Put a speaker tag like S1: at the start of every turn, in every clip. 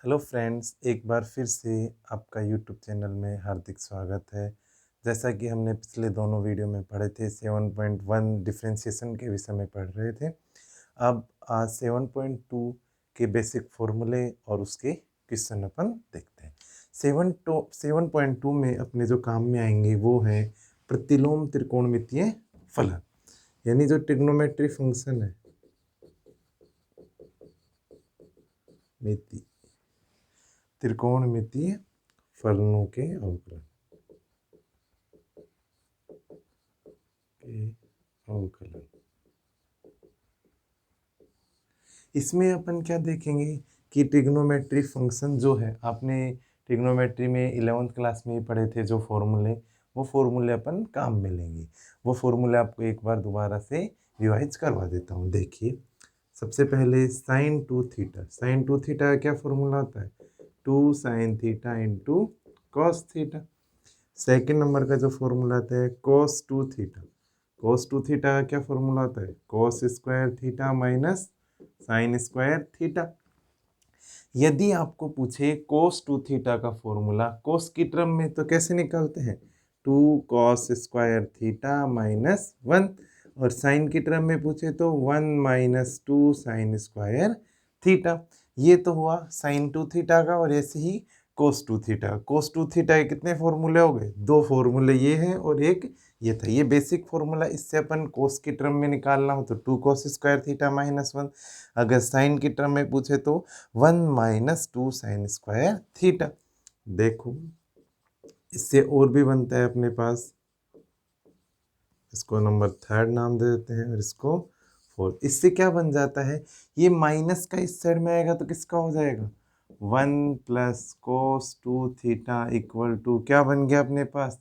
S1: Hello friends, एक बार फिर से आपका यूट्यूब चैनल में हार्दिक स्वागत है। जैसा कि हमने पिछले दोनों वीडियो में पढ़े थे 7.1 डिफरेंशिएशन के विषय में पढ़ रहे थे। अब आज 7.2 के बेसिक फॉर्मूले और उसके क्वेश्चन अपन देखते हैं। 7.2 में अपने जो काम में आएंगे वो है प्रतिलोम त्रिकोणमितीय फलन, यानी जो ट्रिग्नोमेट्री फंक्शन है मिति त्रिकोणमितीय फलनों के अवकलन। इसमें अपन क्या देखेंगे कि ट्रिग्नोमेट्री फंक्शन जो है, आपने ट्रिग्नोमेट्री में 11th क्लास में ही पढ़े थे जो फॉर्मूले, वो फॉर्मूले अपन काम में लेंगे। वो फॉर्मूले आपको एक बार दोबारा से रिवाइज करवा देता हूँ। देखिए, सबसे पहले साइन 2 थीटा, साइन 2 थीटा का क्या फॉर्मूला होता है? 2 sine theta into cos theta. Second number का जो फॉर्मूला आता है कॉस 2 थीटा, कॉस 2 थीटा का क्या फॉर्मूला होता है? Cos square theta minus sine square theta. यदि आपको पूछे कोस 2 थीटा का फॉर्मूला कोस की टर्म में, तो कैसे निकालते हैं? 2 कॉस स्क्वायर थीटा माइनस 1, और साइन की टर्म में पूछे तो 1 माइनस 2 साइन स्क्वायर थीटा। ये तो हुआ साइन 2 थीटा का, और ऐसे ही कोस 2 थीटा। कोस 2 थीटा के कितने फॉर्मूले हो गए? दो फॉर्मूले ये हैं और एक ये था। ये बेसिक फॉर्मूला, इससे अपन कोस की टर्म में निकालना हो तो 2 कॉस स्क्वायर थीटा माइनस 1, अगर साइन की टर्म में पूछे तो 1 माइनस 2 साइन स्क्वायर थीटा। देखो, इससे और भी बनता है अपने पास, इसको नंबर 3 नाम दे देते हैं और इसको 4। इससे क्या बन जाता है? ये माइनस का इस साइड में आएगा तो किसका हो जाएगा? 1 plus cos 2 theta equal to क्या बन गया अपने पास?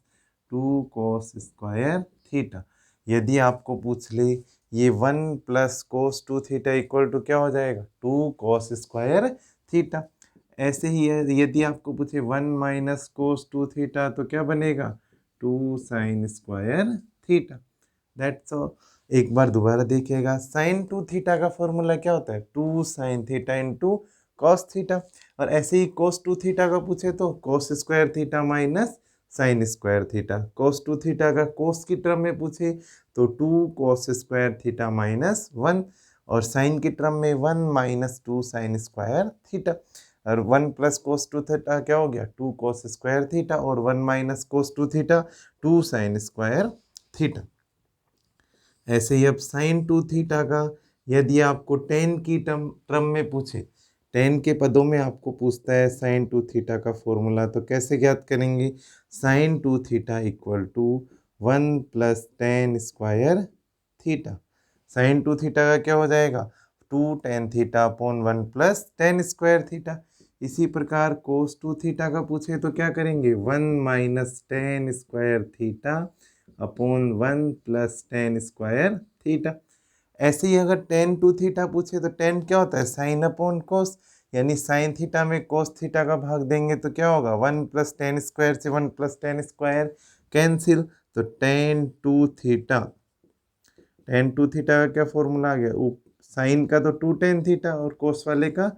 S1: 2 कोस स्क्वायर थीटा। यदि आपको पूछ ले ये 1 plus cos 2 theta equal to क्या हो जाएगा? 2 कोस स्क्वायर थीटा। ऐसे ही है, यदि आपको पूछे 1 माइनस कोस 2 थीटा तो क्या बनेगा? 2 sign square theta. That's all. एक बार दोबारा देखिएगा, साइन 2 थीटा का फॉर्मूला क्या होता है? 2 sine theta into cos theta. और ऐसे ही कोस 2 थीटा का पूछे तो cos square theta minus sine square theta. Cos 2 theta का कोस की टर्म में पूछे तो 2 कोस स्क्वायर थीटा माइनस 1, और साइन की टर्म में 1 माइनस 2 साइन स्क्वायर थीटा। और 1 प्लस कोस 2 थीटा क्या हो गया? 2 कोस स्क्वायर थीटा, और 1 minus cos 2 theta 2 sign square theta. ऐसे ही अब साइन 2 थीटा का यदि आपको टेन की टर्म में पूछे, टेन के पदों में आपको पूछता है साइन 2 थीटा का फॉर्मूला, तो कैसे ज्ञात करेंगे? Sine 2 theta equal to 1 plus tan square theta. Sine 2 theta का क्या हो जाएगा? 2 tan theta upon 1 plus tan square theta. इसी प्रकार कोस 2 थीटा का पूछे तो क्या करेंगे? 1 minus tan square theta upon 1 plus tan square theta. ऐसे ही अगर टेन 2 थीटा पूछे तो टेन क्या होता है? साइन अपॉन कोस, यानी साइन थीटा में कोस थीटा का भाग देंगे तो क्या होगा? 1 प्लस टेन स्क्वायर से 1 प्लस टेन स्क्वायर कैंसिल, तो टेन 2 थीटा, टेन 2 थीटा का क्या फॉर्मूला आ गया? साइन का तो 2 टेन थीटा और कोस वाले का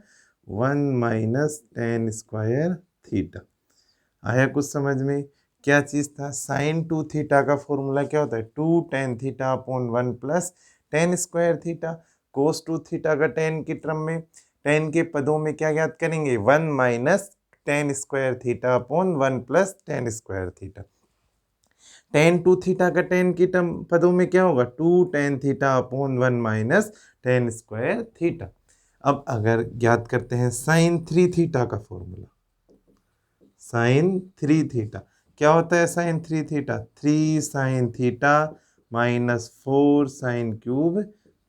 S1: 1 माइनस टेन स्क्वायर थीटा। आया कुछ समझ में? क्या चीज़ था? साइन 2 थीटा का फॉर्मूला क्या होता है? 2 tan theta upon 1 plus tan square theta. Cos 2 theta का टेन की टर्म में, टेन के पदों में क्या ज्ञात करेंगे? 1 minus tan square theta upon 1 plus tan square theta. Tan 2 theta का टेन की टर्म पदों में क्या होगा? 2 tan theta upon 1 minus tan square theta. अब अगर ज्ञात करते हैं साइन 3 थीटा का फॉर्मूला, साइन 3 थीटा क्या होता है? Sine 3 theta 3 sine theta minus 4 sine cube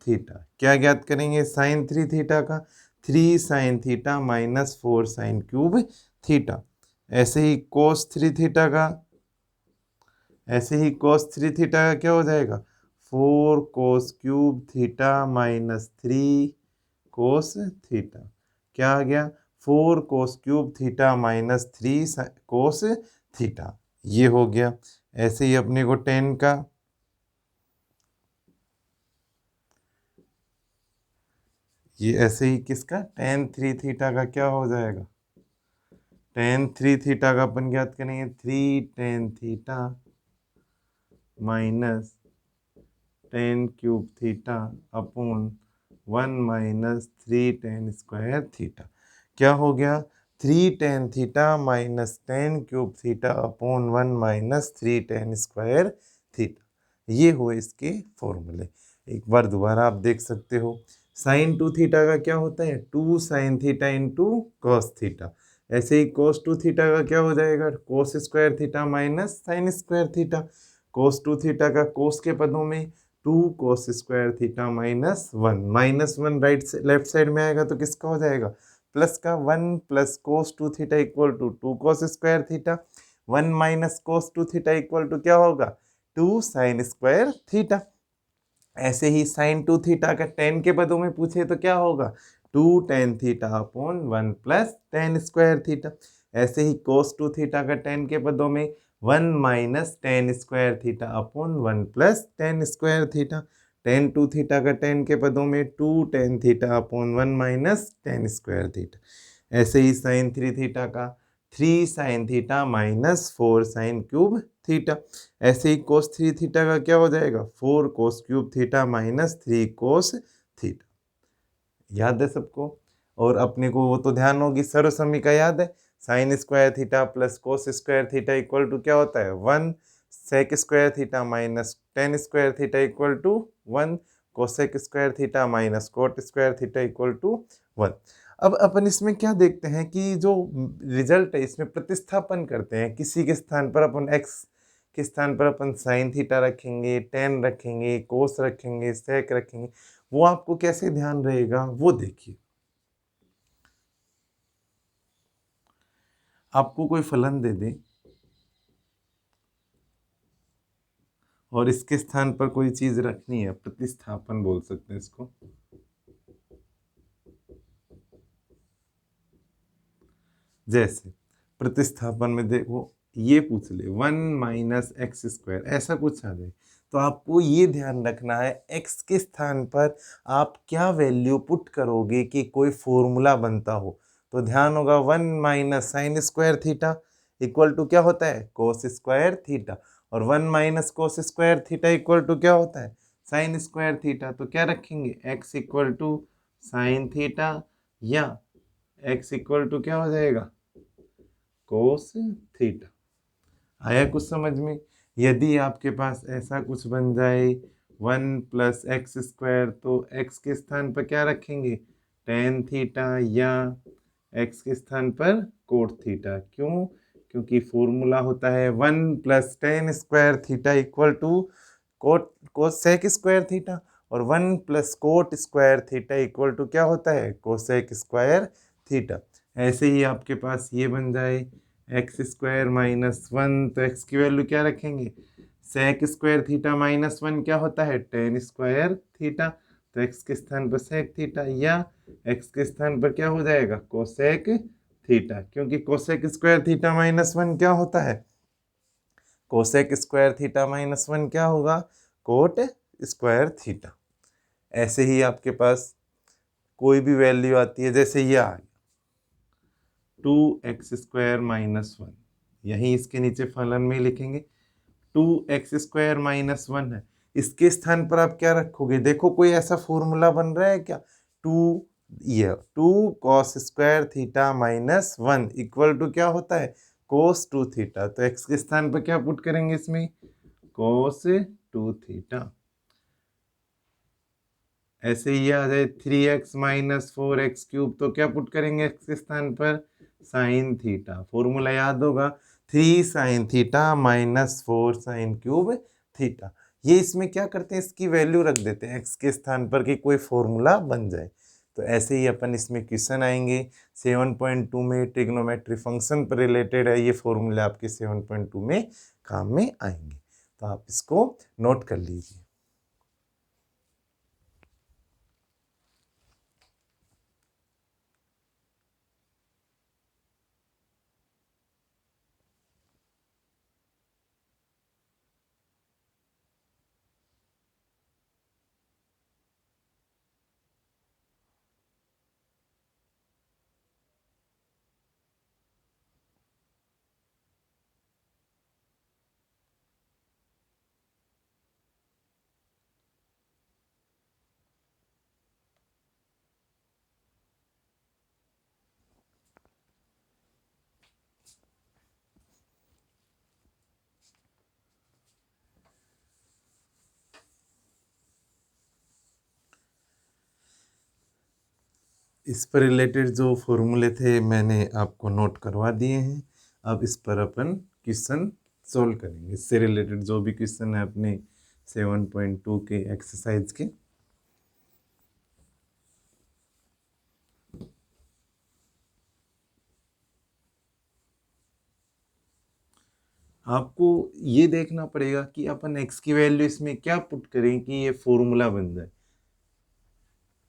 S1: theta. क्या ज्ञात करेंगे साइन 3 थीटा का? 3 sine theta minus 4 sine cube theta. ऐसे ही कोस 3 थीटा का, ऐसे ही कोस 3 थीटा का क्या हो जाएगा? 4 cos cube theta minus 3 cos theta. क्या आ गया? 4 cos cube theta minus 3 cos theta. ये हो गया। ऐसे ही अपने को टेन का, ये ऐसे ही किसका? टेन 3 थीटा का क्या हो जाएगा? टेन थ्री थीटा का अपन ज्ञात करेंगे, 3 tan theta minus ten cube theta upon 1 - 3 tan² theta. क्या हो गया? 3 tan theta minus ten cube theta upon 1 - 3 tan² theta. ये हुए इसके फॉर्मूले। एक बार दोबारा आप देख सकते हो। साइन 2 थीटा का क्या होता है? 2 sin theta into cos theta. ऐसे ही cos 2 थीटा का क्या हो जाएगा? cos² theta minus sin² theta. cos 2 theta का cos के पदों में 2 cos² थीटा -1 राइट से लेफ्ट साइड में आएगा तो किसका हो जाएगा? प्लस का 1 + cos 2 theta equal to 2 cos² theta. 1 - cos 2 theta equal to क्या होगा? 2 sin² थीटा। ऐसे ही sin 2 थीटा का tan के पदों में पूछे तो क्या होगा? 2 tan theta upon 1 + tan² theta. ऐसे ही cos 2 थीटा का tan के पदों में 1 - tan² theta upon 1 + tan² theta. tan 2 theta का tan के पदों में 2 tan theta upon 1 - tan² theta. ऐसे ही sin 3 थीटा का 3 sin थीटा -4 sin³ थीटा। ऐसे ही cos 3 थीटा का क्या हो जाएगा? 4 cos³ थीटा -3 cos थीटा। याद है सबको? और अपने को वो तो ध्यान होगी, सर्वसमीका याद है? sin² theta plus cos² theta equal to क्या होता है? 1 sec² theta minus tan² theta equal to 1 cosec² theta minus cot² theta equal to 1। अब अपन इसमें क्या देखते हैं कि जो रिजल्ट है इसमें प्रतिस्थापन करते हैं। किसी के स्थान पर अपन x के स्थान पर अपन sin थीटा रखेंगे, tan रखेंगे, cos रखेंगे, sec रखेंगे। वो आपको कैसे ध्यान रहेगा वो देखिए। आपको कोई फलन दे दे और इसके स्थान पर कोई चीज रखनी है, प्रतिस्थापन बोल सकते हैं इसको। जैसे प्रतिस्थापन में देखो, ये पूछ ले 1 - x², ऐसा कुछ आ जाए तो आपको ये ध्यान रखना है x के स्थान पर आप क्या वैल्यू पुट करोगे कि कोई फॉर्मूला बनता हो। तो ध्यान होगा 1 - sin² थीटा इक्वल टू क्या होता है? cos² theta. और 1 - cos² थीटा इक्वल टू क्या होता है? sin² theta. तो क्या रखेंगे? x equal to sine theta या x इक्वल टू क्या हो जाएगा? Cos theta. आया कुछ समझ में? यदि आपके पास ऐसा कुछ बन जाए 1 + x² तो x के स्थान पर क्या रखेंगे? tan थीटा या x के स्थान पर कोट थीटा। क्यों? क्योंकि फॉर्मूला होता है 1 + tan² theta equal to cosec² theta और 1 + cot² थीटा इक्वल टू क्या होता है? cosec² theta. ऐसे ही आपके पास ये बन जाए x² -1 तो x की वैल्यू क्या रखेंगे? sec² थीटा -1 क्या होता है? tan² theta. तो x के स्थान पर sec थीटा या x के स्थान पर क्या हो जाएगा? cosec theta. क्योंकि cosec² थीटा -1 क्या होता है? cosec² थीटा -1 क्या होगा? cot² theta. ऐसे ही आपके पास कोई भी वैल्यू आती है, जैसे ये आ गया 2x² -1, यही इसके नीचे फलन में लिखेंगे 2x² -1 है। इसके स्थान पर आप क्या रखोगे? देखो कोई ऐसा फॉर्मूला बन रहा है क्या? 2 cos² थीटा -1 इक्वल टू क्या होता है? cos 2 theta. तो x के स्थान पर क्या पुट करेंगे इसमें? cos 2 theta. ऐसे ही आ जाए 3x - 4x³ तो क्या पुट करेंगे x के स्थान पर? Sine theta. फॉर्मूला याद होगा 3 sin थीटा -4 sin³ थीटा। ये इसमें क्या करते हैं? इसकी वैल्यू रख देते हैं x के स्थान पर कि कोई फॉर्मूला बन जाए। तो ऐसे ही अपन इसमें क्वेश्चन आएंगे 7.2 में ट्रिग्नोमेट्री फंक्शन पर रिलेटेड है। ये फॉर्मूले आपके 7.2 में काम में आएंगे, तो आप इसको नोट कर लीजिए। इस पर रिलेटेड जो फॉर्मूले थे मैंने आपको नोट करवा दिए हैं। अब इस पर अपन क्वेश्चन सोल्व करेंगे। इससे रिलेटेड जो भी क्वेश्चन है अपने 7.2 के एक्सरसाइज के, आपको ये देखना पड़ेगा कि अपन x की वैल्यू इसमें क्या पुट करें कि ये फॉर्मूला बन जाए।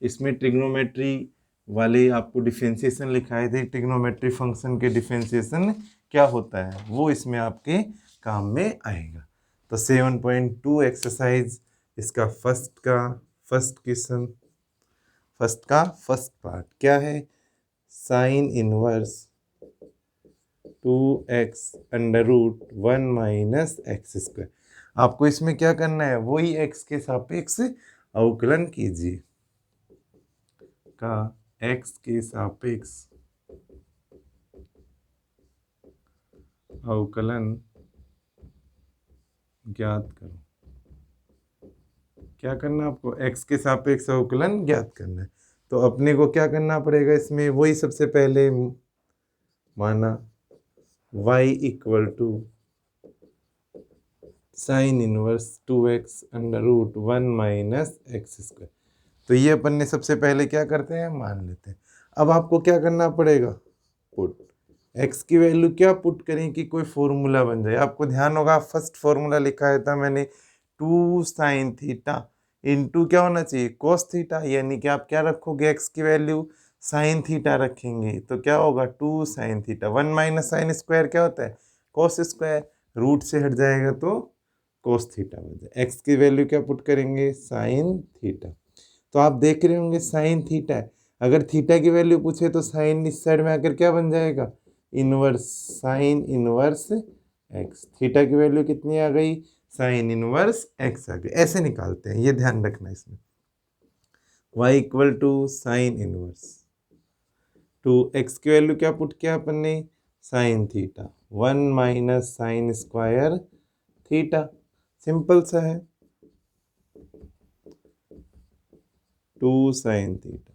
S1: इसमें ट्रिग्नोमेट्री वाले आपको डिफरेंशिएशन लिखाए थे, ट्रिग्नोमेट्री फंक्शन के डिफरेंशिएशन क्या होता है वो इसमें आपके काम में आएगा। तो 7.2 एक्सरसाइज इसका फर्स्ट क्वेश्चन, फर्स्ट पार्ट क्या है, sine inverse 2x under root 1 minus x square. आपको इसमें क्या करना है, वही x के सापेक्ष अवकलन कीजिए, का x के सापेक्ष अवकलन ज्ञात करो। क्या करना है आपको, x के सापेक्ष अवकलन ज्ञात करना है। तो अपने को क्या करना पड़ेगा इसमें, वही सबसे पहले माना y equal to sine inverse 2x under root 1 minus x square. तो ये अपन ने सबसे पहले क्या करते हैं, मान लेते हैं। अब आपको क्या करना पड़ेगा, पुट x की वैल्यू क्या पुट करें कि कोई फॉर्मूला बन जाए। आपको ध्यान होगा फर्स्ट फॉर्मूला लिखा था मैंने 2 साइन थीटा इंटू क्या होना चाहिए, कोस थीटा, यानी कि आप क्या रखोगे, x की वैल्यू साइन थीटा रखेंगे तो क्या होगा 2 sine theta. 1 minus sine square क्या होता है, कोस स्क्वायर, रूट से हट जाएगा तो कोस थीटा बन जाए। एक्स की वैल्यू क्या पुट करेंगे, साइन थीटा। तो आप देख रहे होंगे साइन थीटा है, अगर थीटा की वैल्यू पूछे तो साइन इस साइड में आकर क्या बन जाएगा, inverse sine inverse x. Theta की वैल्यू कितनी आ गई, साइन इनवर्स एक्स आ गई। ऐसे निकालते हैं, ये ध्यान रखना इसमें। y equal to sine inverse two x की वैल्यू क्या पुट किया अपन ने, sine theta 1 minus sine square theta. Simple सा है, 2 sine theta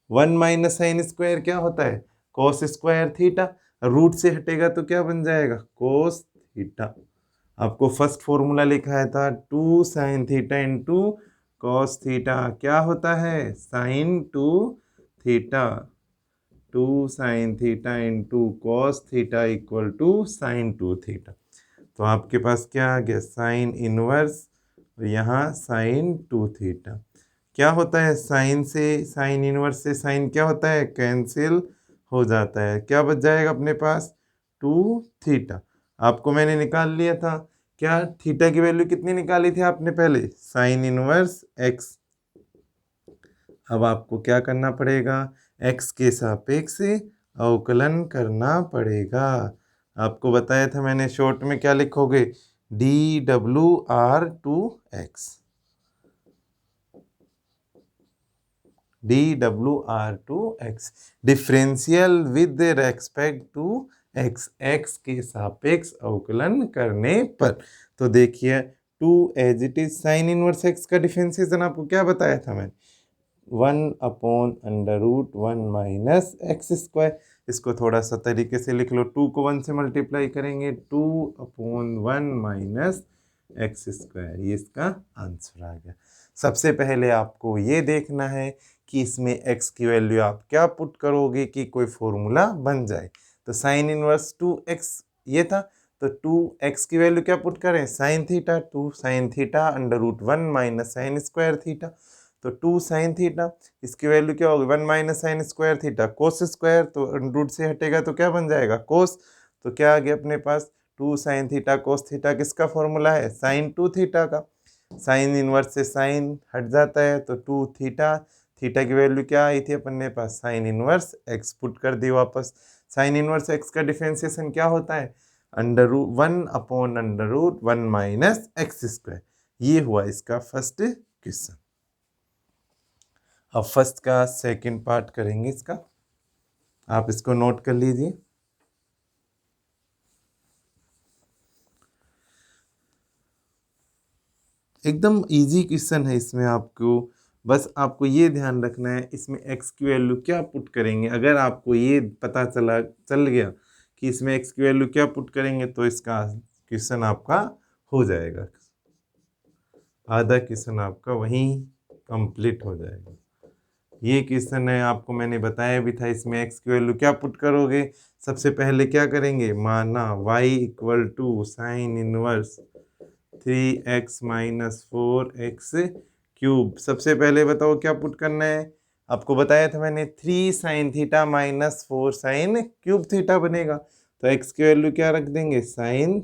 S1: 1 minus sine square क्या होता है, कोस स्क्वायर थीटा, रूट से हटेगा तो क्या बन जाएगा, कोस थीटा। आपको फर्स्ट फॉर्मूला लिखा था 2 sine theta into cos theta, क्या होता है sine 2 theta, 2 sine theta into cos theta equal to sine 2 theta. तो आपके पास क्या आ गया, साइन इनवर्स और यहाँ साइन 2 थीटा। क्या होता है, साइन से साइन इनवर्स से साइन क्या होता है, कैंसिल हो जाता है, क्या बच जाएगा अपने पास 2 थीटा। आपको मैंने निकाल लिया था, क्या थीटा की वैल्यू कितनी निकाली थी आपने पहले, साइन इनवर्स एक्स। अब आपको क्या करना पड़ेगा, एक्स के सापेक्ष अवकलन करना पड़ेगा। आपको बताया था मैंने शॉर्ट में क्या लिखोगे, D W R to x, D W R to x, differential with respect to x, एक्स के सापेक्ष अवकलन करने पर। तो देखिए 2 as it is sine inverse x का डिफरेंशिएशन आपको क्या बताया था मैंने, 1 upon under root 1 minus x square. इसको थोड़ा सा तरीके से लिख लो, 2 को 1 से मल्टीप्लाई करेंगे 2 अपॉन 1 माइनस एक्स स्क्वायर, ये इसका आंसर आ गया। सबसे पहले आपको ये देखना है कि इसमें x की वैल्यू आप क्या पुट करोगे कि कोई फॉर्मूला बन जाए। तो साइन इनवर्स 2x ये था, तो 2x की वैल्यू क्या पुट करें, sine theta, 2 sine theta under root 1 minus sine square theta. तो 2 साइन थीटा इसकी वैल्यू क्या होगी, 1 minus sine square theta cos square, तो रूट से हटेगा तो क्या बन जाएगा कोस। तो क्या आ गया अपने पास 2 साइन थीटा कोस थीटा, किसका फॉर्मूला है, साइन 2 थीटा का। साइन इनवर्स से साइन हट जाता है तो 2 थीटा, थीटा की वैल्यू क्या आई थी अपन ने पास, साइन इनवर्स एक्स पुट कर दी वापस। साइन इनवर्स एक्स का डिफरेंशिएशन क्या होता है, under root 1 upon under root 1 minus x square. ये हुआ इसका फर्स्ट क्वेश्चन। अब फर्स्ट का सेकंड पार्ट करेंगे इसका, आप इसको नोट कर लीजिए। एकदम इजी क्वेश्चन है, इसमें आपको बस आपको ये ध्यान रखना है इसमें x की वैल्यू क्या पुट करेंगे। अगर आपको ये पता चल गया कि इसमें x की वैल्यू क्या पुट करेंगे तो इसका क्वेश्चन आपका हो जाएगा, आधा क्वेश्चन आपका वहीं कंप्लीट हो जाएगा। ये क्वेश्चन है, आपको मैंने बताया भी था, इसमें x की वैल्यू क्या पुट करोगे। सबसे पहले क्या करेंगे, माना y equal to sine inverse 3x minus 4x cube. सबसे पहले बताओ क्या पुट करना है। आपको बताया था मैंने 3 sine theta minus 4 sine cube theta बनेगा। तो x की वैल्यू क्या रख देंगे, साइन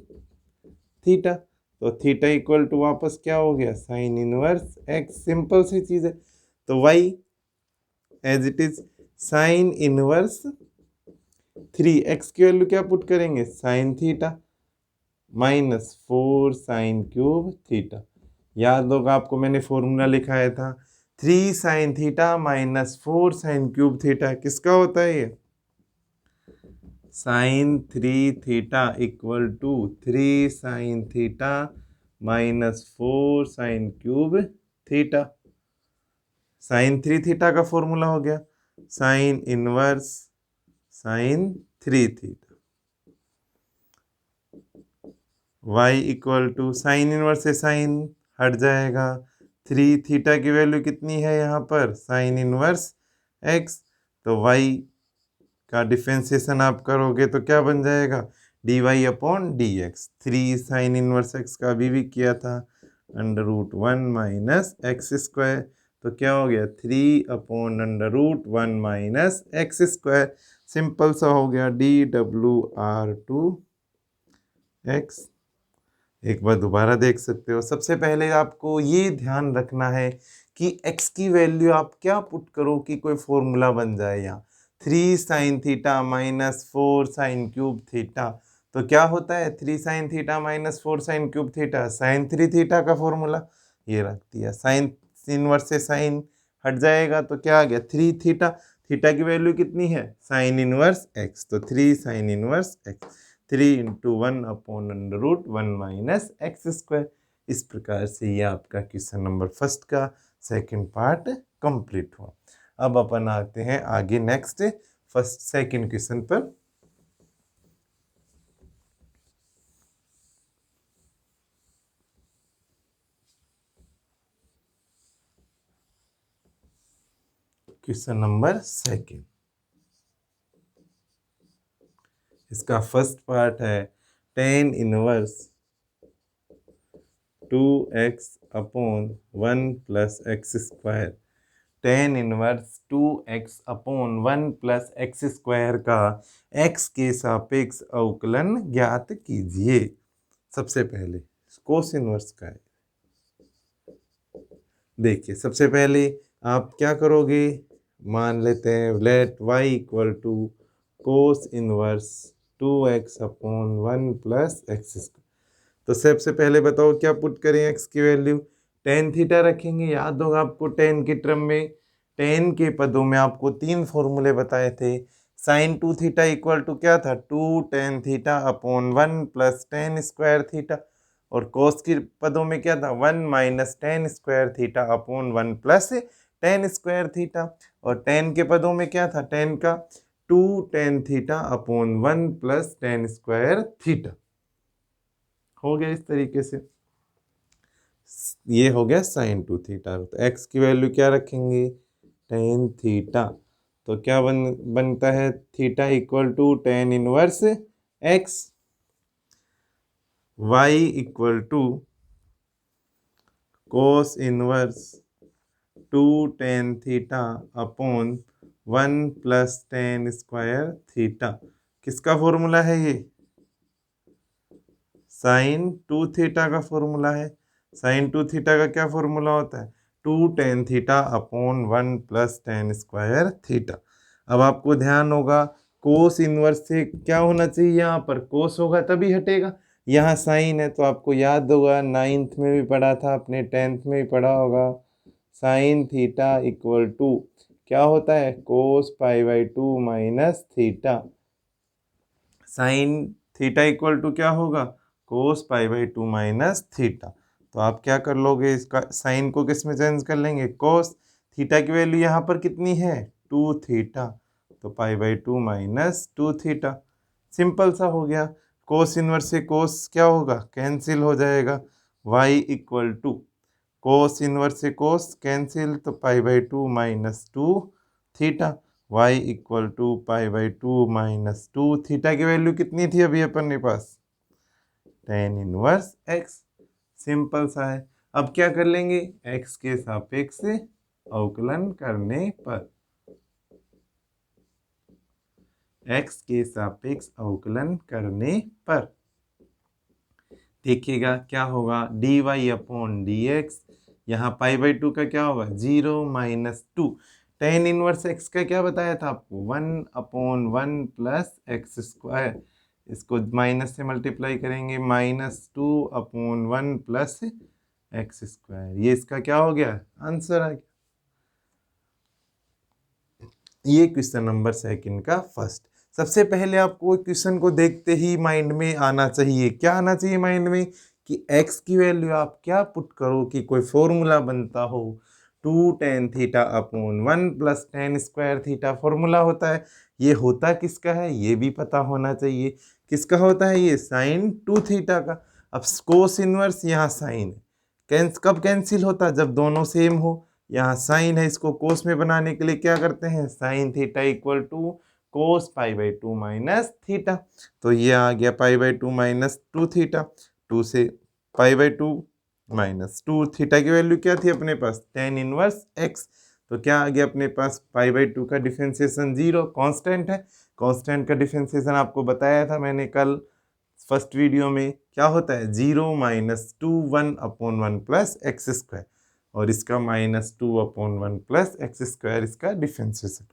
S1: थीटा। तो थीटा इक्वल टू वापस क्या हो गया, साइन इनवर्स x। सिंपल सी चीज है। तो y as it is sine inverse 3x की वैल्यू क्या पुट करेंगे, sine theta minus 4 sine cube theta. याद होगा आपको मैंने फॉर्मूला लिखाया था 3 sine theta minus 4 sine cube theta किसका होता है, ये sine 3 theta equal to 3 sine theta minus 4 sine cube theta. Sine 3 theta का फॉर्मूला हो गया sine inverse sine 3 theta. y equal to sine inverse से साइन हट जाएगा, 3 थीटा की वैल्यू कितनी है यहाँ पर, साइन इनवर्स x। तो y का डिफ्रेंसिएशन आप करोगे तो क्या बन जाएगा, dy upon D x. 3 sine inverse x का अभी भी किया था, under root 1 minus x square. तो क्या हो गया, 3 upon under root 1 minus x square. Simple सा हो गया, DWR2x। एक बार दोबारा देख सकते हो। सबसे पहले आपको ये ध्यान रखना है कि x की वैल्यू आप क्या पुट करो कि कोई फॉर्मूला बन जाए। यहाँ 3 sine theta minus 4 sine cube theta, तो क्या होता है 3 sine theta minus 4 sine cube theta, sine 3 theta का फॉर्मूला ये रख दिया। साइन इनवर्स से साइन हट जाएगा तो क्या आ गया, 3 थीटा। थीटा की वैल्यू कितनी है, साइन इनवर्स x। तो 3 sine inverse x, 3 into 1 upon under root 1 minus x square. इस प्रकार से ये आपका क्वेश्चन नंबर फर्स्ट का सेकंड पार्ट कंप्लीट हुआ। अब अपन आते हैं आगे नेक्स्ट फर्स्ट सेकंड क्वेश्चन पर। क्वेश्चन नंबर सेकंड, इसका फर्स्ट पार्ट है tan inverse 2x upon 1 plus x square. Tan inverse 2x upon 1 plus x square का x के सापेक्ष अवकलन ज्ञात कीजिए। सबसे पहले कोस इनवर्स का है। देखिए सबसे पहले आप क्या करोगे, मान लेते हैं let y equal to cos inverse 2x upon 1 plus x square. तो सबसे पहले बताओ क्या पुट करें, x की वैल्यू टेन थीटा रखेंगे। याद होगा आपको टेन के टर्म में, टेन के पदों में आपको 3 फॉर्मूले बताए थे। साइन 2 थीटा इक्वल टू क्या था, 2 tan theta upon 1 plus tan square theta. और कोस के पदों में क्या था, 1 minus tan square theta upon 1 plus tan square theta. और टेन के पदों में क्या था, टेन का 2 tan theta upon 1 plus tan square theta. हो गया इस तरीके से, ये हो गया साइन 2 थीटा। तो एक्स की वैल्यू क्या रखेंगे, टेन थीटा। तो क्या बनता है, theta equal to tan inverse x. Y equal to cos inverse 2 tan theta upon 1 plus tan square theta. किसका फॉर्मूला है ये, साइन 2 थीटा का फॉर्मूला है। साइन 2 थीटा का क्या फॉर्मूला होता है, 2 tan theta upon 1 plus tan square theta. अब आपको ध्यान होगा कोस इनवर्स से क्या होना चाहिए, यहाँ पर कोस होगा तभी हटेगा। यहाँ साइन है तो आपको याद होगा, नाइन्थ में भी पढ़ा था आपने, टेंथ में भी पढ़ा होगा, साइन थीटा इक्वल टू क्या होता है, cos pi by 2 minus theta. Sine theta equal to क्या होगा, cos pi by 2 minus theta. तो आप क्या कर लोगे, इसका साइन को किस में चेंज कर लेंगे, कोस। थीटा की वैल्यू यहाँ पर कितनी है 2 थीटा, तो pi by 2 minus 2 theta. Simple सा हो गया। कोस इनवर्स से कोस क्या होगा, कैंसिल हो जाएगा। y equal to cos inverse से कोस कैंसिल, तो pi by 2 minus 2 theta. y equal to pi by 2 minus 2 theta की वैल्यू कितनी थी अभी अपन के पास, tan इनवर्स x। सिंपल सा है। अब क्या कर लेंगे, x के सापेक्ष अवकलन करने पर, x के सापेक्ष अवकलन करने पर देखिएगा क्या होगा, dy अपॉन डी एक्स, यहाँ पाई बाई 2 का क्या होगा 0 माइनस 2, टेन इनवर्स x का क्या बताया था आपको 1 अपॉन 1 प्लस एक्स स्क्वायर, इसको माइनस से मल्टीप्लाई करेंगे minus 2 upon 1 plus x square, ये इसका क्या हो गया आंसर आ गया। ये क्वेश्चन नंबर सेकंड का फर्स्ट। सबसे पहले आपको क्वेश्चन को देखते ही माइंड में आना चाहिए, क्या आना चाहिए माइंड में, कि x की वैल्यू आप क्या पुट करो कि कोई फॉर्मूला बनता हो 2 tan theta upon 1 plus tan square theta, formula होता है। ये होता किसका है ये भी पता होना चाहिए, किसका होता है ये साइन 2 थीटा का। अब कोस इनवर्स यहाँ साइन है, कब कैंसिल होता, जब दोनों सेम हो। यहाँ साइन है, इसको कोस में बनाने के लिए क्या करते हैं, sine theta equal to cos pi by 2 minus theta, तो ये आ गया पाई बाई 2 माइनस 2 थीटा। 2 से पाई बाई 2 माइनस 2 थीटा की वैल्यू क्या थी अपने पास टेन इनवर्स एक्स, तो क्या आ गया अपने पास पाई बाई 2 का डिफरेंशिएशन 0, कांस्टेंट है। कांस्टेंट का डिफरेंशिएशन आपको बताया था मैंने कल फर्स्ट वीडियो में, क्या होता है 0 minus 2 1 upon 1 plus x square, और इसका minus 2 upon 1 plus x square इसका डिफरेंशिएशन।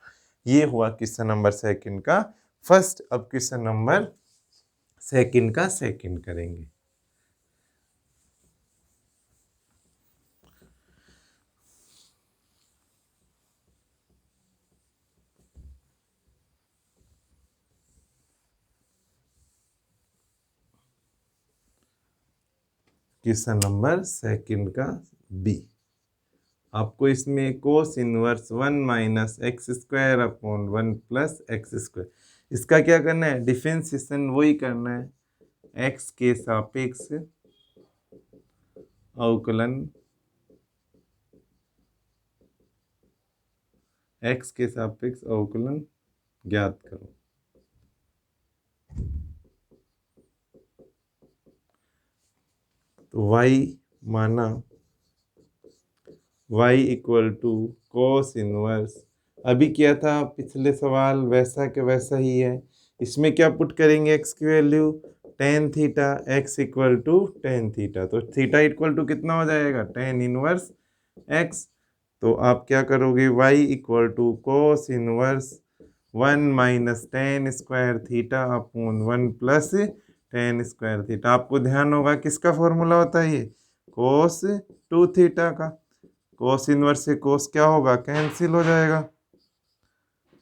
S1: ये हुआ क्वेश्चन नंबर सेकंड का फर्स्ट। अब क्वेश्चन नंबर सेकंड का सेकंड करेंगे। क्वेश्चन नंबर सेकंड का बी, आपको इसमें कोस inverse 1 minus x square upon 1 plus x square, इसका क्या करना है डिफरेंशिएशन वही करना है, एक्स के सापेक्ष अवकलन, एक्स के सापेक्ष अवकलन ज्ञात करो। तो y माना y equal to cos inverse, अभी किया था पिछले सवाल वैसा के वैसा ही है। इसमें क्या पुट करेंगे x की value tan theta, x equal to tan theta, तो थीटा इक्वल टू कितना हो जाएगा टेन इनवर्स x। तो आप क्या करोगे y equal to cos inverse 1 minus tan square theta upon 1 plus tan square theta. आपको ध्यान होगा किसका फॉर्मूला होता है ये कोस 2 थीटा का, कोस इनवर्स से कोस क्या होगा कैंसिल हो जाएगा।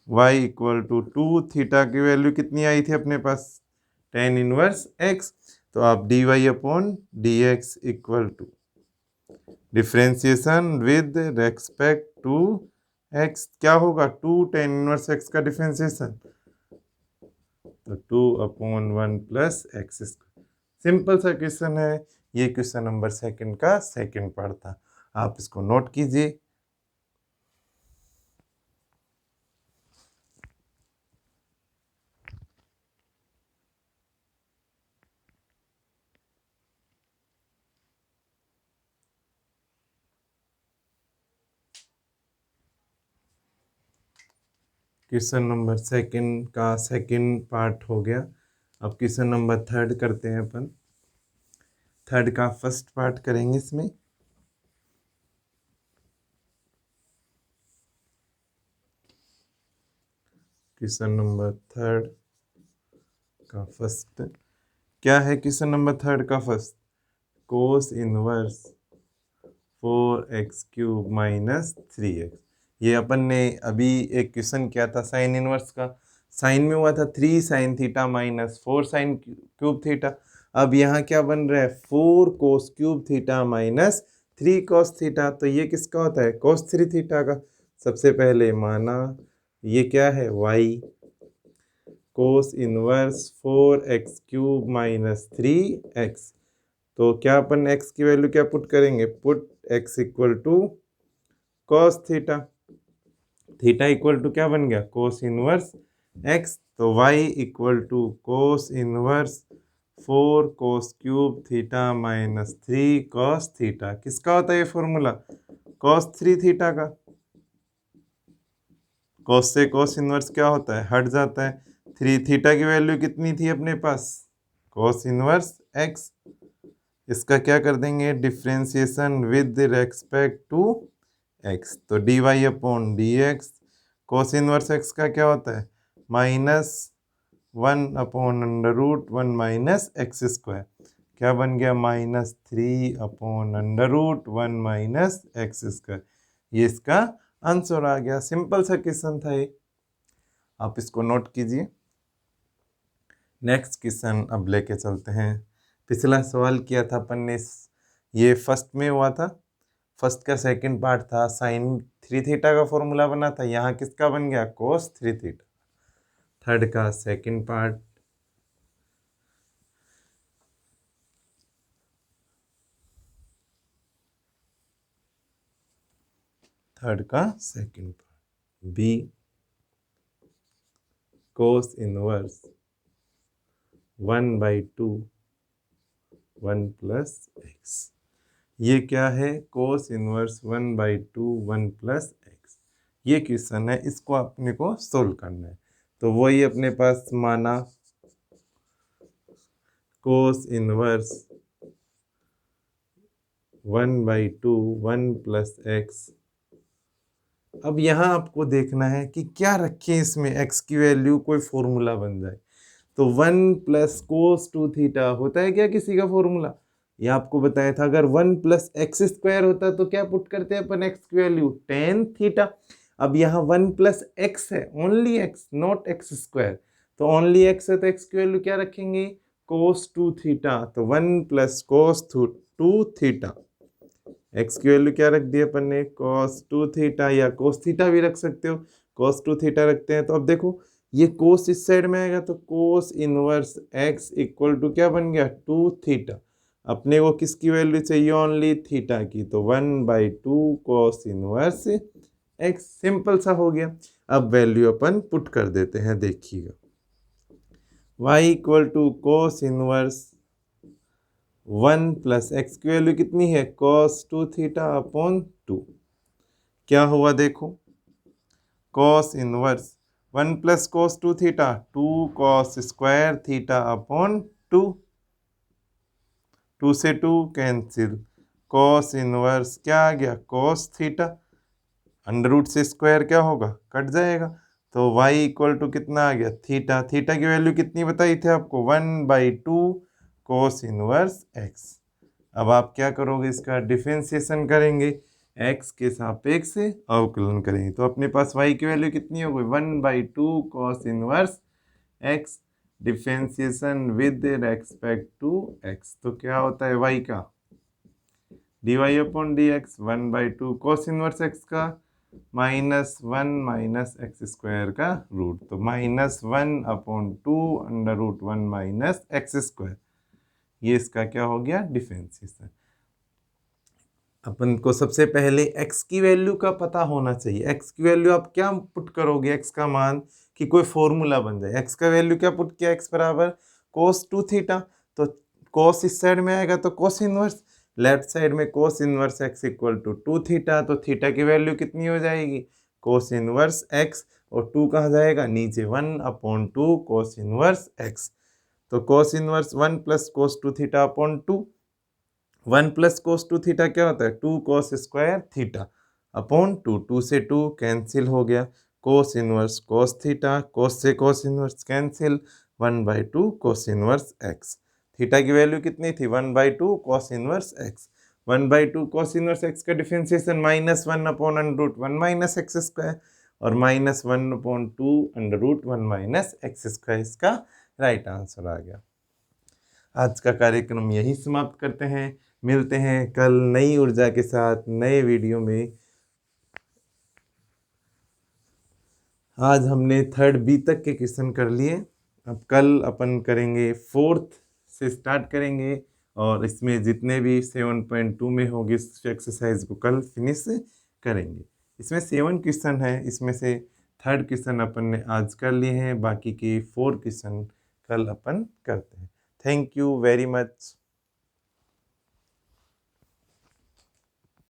S1: y इक्वल टू 2 थीटा की वैल्यू कितनी आई थी अपने पास टेन इनवर्स x, तो आप dy upon D x equal to differentiation with respect to x क्या होगा 2 टेन इनवर्स x का डिफ्रेंसिएशन, तो 2 upon 1 plus x square. Simple सा क्वेश्चन है, ये क्वेश्चन नंबर सेकंड का सेकंड पार्ट था, आप इसको नोट कीजिए। क्वेश्चन नंबर सेकंड का सेकंड पार्ट हो गया। अब क्वेश्चन नंबर थर्ड करते हैं अपन, थर्ड का फर्स्ट पार्ट करेंगे इसमें। क्वेश्चन नंबर थर्ड का फर्स्ट क्या है, क्वेश्चन नंबर थर्ड का first cos inverse 4x cube minus 3x। ये अपन ने अभी एक क्वेश्चन किया था साइन इनवर्स का, साइन में हुआ था 3 sine theta minus 4 sine cube theta. अब यहाँ क्या बन रहा है 4 cos cube theta minus 3 cos theta, तो ये किसका होता है? cos 3 थीटा का। सबसे पहले माना ये क्या है? y cos inverse 4x³ minus 3x। तो क्या अपन x की वैल्यू क्या पुट करेंगे? Put x equal to cos theta. Theta equal to क्या बन गया? cos inverse x। तो y equal to cos inverse 4 cos³ theta minus 3 cos theta. किसका होता है ये फॉर्मूला? cos 3 थीटा का। cos से cos इनवर्स क्या होता है? हट जाता है। 3 थीटा की वैल्यू कितनी थी अपने पास? cos inverse x। इसका क्या कर देंगे? Differentiation with respect to x। तो dy upon D x. Cos inverse x का क्या होता है? -1/√1 माइनस एक्स स्क्वायर। क्या बन गया? -3/√1 माइनस एक्स स्क्वायर। ये इसका आंसर आ गया। सिंपल सा क्वेश्चन था ये, आप इसको नोट कीजिए। नेक्स्ट क्वेश्चन अब लेके चलते हैं। पिछला सवाल किया था अपन ने, ये फर्स्ट में हुआ था। फर्स्ट का सेकंड पार्ट था, साइन 3 थीटा का फॉर्मूला बना था। यहाँ किसका बन गया? cos 3 theta. थर्ड का second part, b cos inverse 1/2 1 plus x. ये क्या है? cos inverse 1/2 1 plus x. ये क्वेश्चन है, इसको अपने को सोल्व करना है। तो वही अपने पास माना cos इनवर्स 1/2 1 प्लस एक्स। अब यहाँ आपको देखना है कि क्या रखें इसमें, x की वैल्यू कोई फॉर्मूला बन जाए। तो 1 प्लस कोस 2 थीटा होता है क्या किसी का फॉर्मूला? ये आपको बताया था। अगर 1 प्लस एक्स स्क्वायर होता तो क्या पुट करते हैं अपन? x की वैल्यू tan थीटा। अब यहाँ 1 प्लस एक्स है, only x, not x square. तो ओनली x है तो x की वैल्यू क्या रखेंगे? कोस 2 थीटा। तो 1 प्लस कोस 2 थीटा। एक्स की वैल्यू क्या रख दी अपन ने? cos 2 थीटा, या cos थीटा भी रख सकते हो। cos 2 थीटा रखते हैं तो अब देखो ये cos इस साइड में आएगा तो cos inverse x equal to क्या बन गया? 2 थीटा। अपने को किसकी वैल्यू चाहिए? ओनली थीटा की। तो 1/2 cos इनवर्स x। सिंपल सा हो गया। अब वैल्यू अपन पुट कर देते हैं, देखिएगा। y equal to cos inverse 1 plus x की वैल्यू कितनी है? cos 2 theta upon 2। क्या हुआ देखो, cos inverse 1 plus cos 2 theta 2 cos square theta upon 2। 2 से 2 कैंसिल। cos इनवर्स क्या आ गया? cos theta. अंडर रूट से स्क्वायर क्या होगा? कट जाएगा। तो y इक्वल टू कितना आ गया? थीटा। थीटा की वैल्यू कितनी बताई थी आपको? 1/2 cos इनवर्स x। अब आप क्या करोगे? इसका डिफरेंशिएशन करेंगे, x के सापेक्ष अवकलन करेंगे। तो अपने पास y की वैल्यू कितनी हो गई? 1/2 cos inverse x। Differentiation with respect to x, तो क्या होता है y का? dy upon D x. 1/2 cos inverse x का -1 माइनस एक्स स्क्वायर का रूट। तो -1/2 √1 माइनस एक्स स्क्वायर। ये इसका क्या हो गया? डिफरेंशिएशन। अपन को सबसे पहले x की वैल्यू का पता होना चाहिए। x की वैल्यू आप क्या पुट करोगे? x का मान कि कोई फॉर्मूला बन जाए। x का वैल्यू क्या पुट किया? x बराबर cos 2 थीटा। तो cos इस साइड में आएगा तो cos इनवर्स, लेफ्ट साइड में cos inverse x equal to 2 theta. तो थीटा की वैल्यू कितनी हो जाएगी? cos inverse x। और 2 कहाँ जाएगा? नीचे। 1/2 cos इनवर्स x। तो cos inverse 1 plus cos 2 theta upon 2। 1 plus cos 2 theta क्या होता है? 2 cos स्क्वायर थीटा अपॉन 2। 2 से 2 कैंसिल हो गया। कोस इनवर्स cos थीटा, कोस से cos inverse cancel. 1/2 cos inverse x। Theta की वैल्यू कितनी थी? 1/2 cos inverse x। 1/2 cos inverse x का डिफरेंशिएशन -1/√1 माइनस एक्स स्क्वायर और -1/2 √1 माइनस एक्स स्क्वायर। इसका राइट आंसर आ गया। आज का कार्यक्रम यही समाप्त करते हैं। मिलते हैं कल नई ऊर्जा के साथ नए वीडियो में। आज हमने थर्ड बी तक के क्वेश्चन कर लिए। अब कल अपन करेंगे फोर्थ से स्टार्ट करेंगे और इसमें जितने भी 7.2 में होगी इस एक्सरसाइज को कल फिनिश करेंगे। इसमें 7 क्वेश्चन है, इसमें से थर्ड क्वेश्चन अपन ने आज कर लिए हैं, बाकी के 4 क्वेश्चन कल अपन करते हैं। Thank you very much.